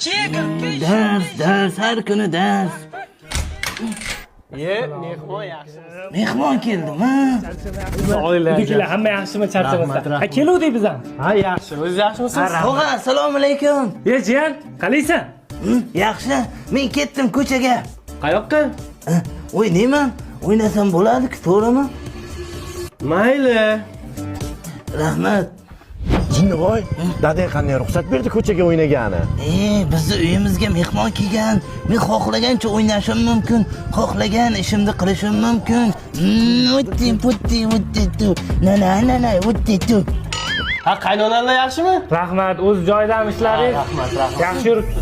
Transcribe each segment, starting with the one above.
Dars, har kuni dars. Mehmon yaxshimisiz? Mehmon keldim, ha? Uydagilar hamma yaxshimi, charchamasdan? Ha, keluvdik biz ham. Ha, yaxshi. O'zingiz yaxshimisiz? Tog'a, assalomu alaykum. Jiyan, qalaysan? Yaxshi. Men ketdim ko'chaga. Qayoqqa? O'ynayman. O'ynasam bo'ladi-ku, to'g'rimi? Mayli. Rahmat. Jinnivoy, dadang qanday ruxsat berdi ko'chaga o'ynagani? Bizni uyimizga mehmon kelgan. Men xohlagancha o'ynashim mumkin, xohlagan ishimni qilishim mumkin. Utti. Na, utti. Ha, qaynonanglar yaxshimi? Rahmat, o'z joyidami ishlaringiz? Rahmat. Yaxshi yuribdi.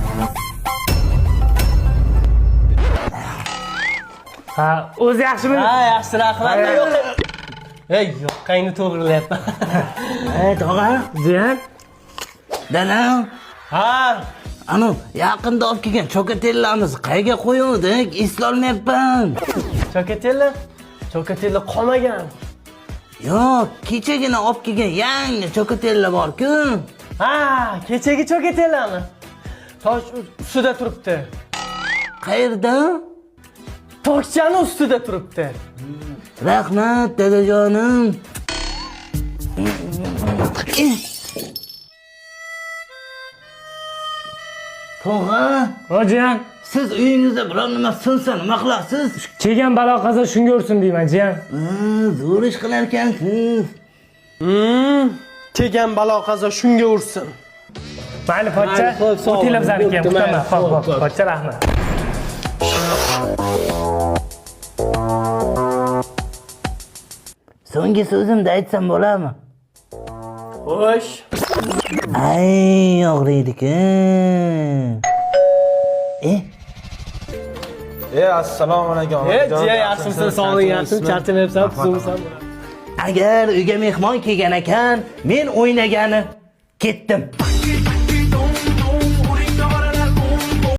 Ha, o'zi yaxshimi? Ha, yaxshi, rahmat. Yo'q, qayni to'g'rilayapman. Tog'a. Jiyan, Dadam. Ha, Ana, yaqinda olib kelgan chokatellarimiz qayerga qo'yuvdik? Eslolmayapman. Chokatilla qolmagan. Yo'q, kechagina olib kelgan yangi chokatellar bor-ku. Ha, kechagi chokatellarmi? Tosh ustida turibdi. Qayerda? Tokchani ustida turibdi. Rahmat, dadajonim. Tog'a, jiyan, siz uyingizda biror nima sinsa nima qilasiz? kelgan balo qazo shunga ursin deyman, jiyan. Zo'r ish qilar ekansiz. Kelgan balo qazo shunga ursin. Mayli, pochcha. O'tinglar bizaniki ham kutaman. Xo'p, pochcha, rahmat. So'nggi so'zimni aytsam bo'ladimi? Xo'sh. Ay, og'riydi-ku. Assalomu alaykum. Jiya yaxshimisiz, sog'lig'ing yaxshimi? Charchamayapsan, tuzimsan? Agar uyga mehmon kelgan ekan, men o'ynagani ketdim.